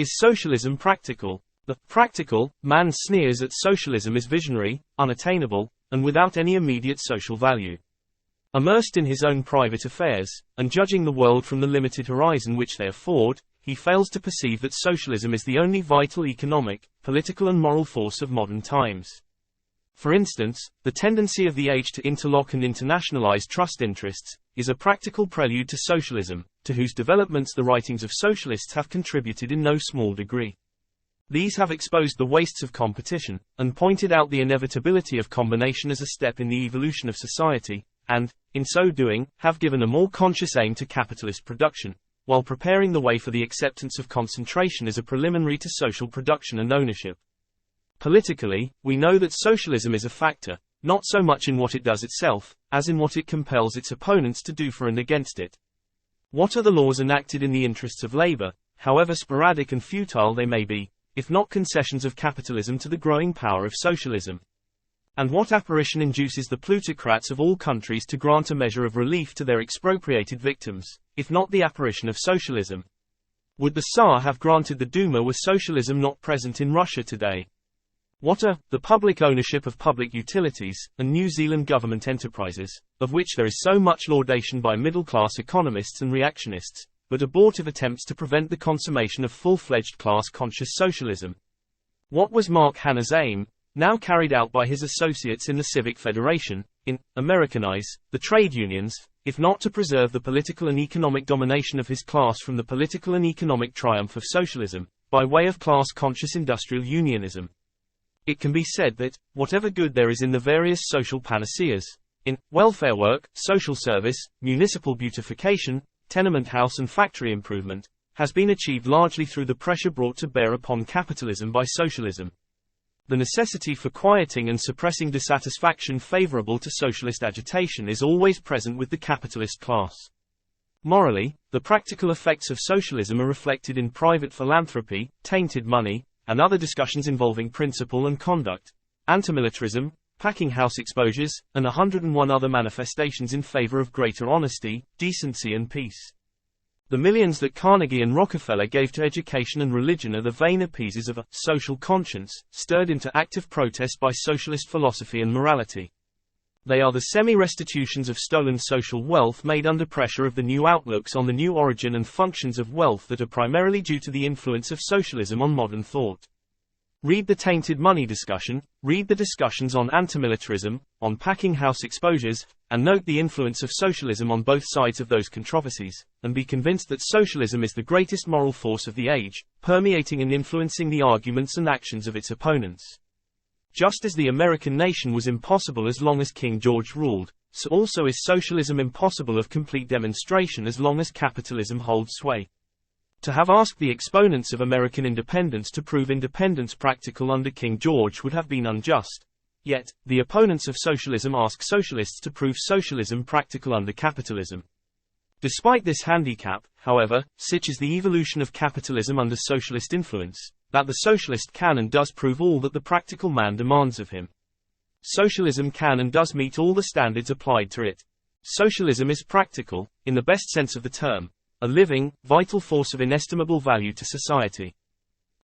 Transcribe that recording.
Is socialism practical? The practical man sneers at socialism as visionary, unattainable, and without any immediate social value. Immersed in his own private affairs, and judging the world from the limited horizon which they afford, he fails to perceive that socialism is the only vital economic, political and moral force of modern times. For instance, the tendency of the age to interlock and internationalize trust interests, is a practical prelude to socialism, to whose developments the writings of socialists have contributed in no small degree. These have exposed the wastes of competition, and pointed out the inevitability of combination as a step in the evolution of society, and, in so doing, have given a more conscious aim to capitalist production, while preparing the way for the acceptance of concentration as a preliminary to social production and ownership. Politically, we know that socialism is a factor, not so much in what it does itself, as in what it compels its opponents to do for and against it. What are the laws enacted in the interests of labor, however sporadic and futile they may be, if not concessions of capitalism to the growing power of socialism? And what apparition induces the plutocrats of all countries to grant a measure of relief to their expropriated victims, if not the apparition of socialism? Would the Tsar have granted the Duma were socialism not present in Russia today? What are the public ownership of public utilities, and New Zealand government enterprises, of which there is so much laudation by middle-class economists and reactionists, but abortive attempts to prevent the consummation of full-fledged class-conscious socialism? What was Mark Hanna's aim, now carried out by his associates in the Civic Federation, in Americanize the trade unions, if not to preserve the political and economic domination of his class from the political and economic triumph of socialism, by way of class-conscious industrial unionism? It can be said that, whatever good there is in the various social panaceas, in welfare work, social service, municipal beautification, tenement house and factory improvement, has been achieved largely through the pressure brought to bear upon capitalism by socialism. The necessity for quieting and suppressing dissatisfaction favorable to socialist agitation is always present with the capitalist class. Morally, the practical effects of socialism are reflected in private philanthropy, tainted money, and other discussions involving principle and conduct, antimilitarism, packing house exposures, and 101 other manifestations in favor of greater honesty, decency and peace. The millions that Carnegie and Rockefeller gave to education and religion are the vain appeases of a social conscience, stirred into active protest by socialist philosophy and morality. They are the semi-restitutions of stolen social wealth made under pressure of the new outlooks on the new origin and functions of wealth that are primarily due to the influence of socialism on modern thought. Read the tainted money discussion, read the discussions on antimilitarism, on packing house exposures, and note the influence of socialism on both sides of those controversies, and be convinced that socialism is the greatest moral force of the age, permeating and influencing the arguments and actions of its opponents. Just as the American nation was impossible as long as King George ruled, so also is socialism impossible of complete demonstration as long as capitalism holds sway. To have asked the exponents of American independence to prove independence practical under King George would have been unjust. Yet, the opponents of socialism ask socialists to prove socialism practical under capitalism. Despite this handicap, however, such is the evolution of capitalism under socialist influence, that the socialist can and does prove all that the practical man demands of him. Socialism can and does meet all the standards applied to it. Socialism is practical, in the best sense of the term, a living, vital force of inestimable value to society.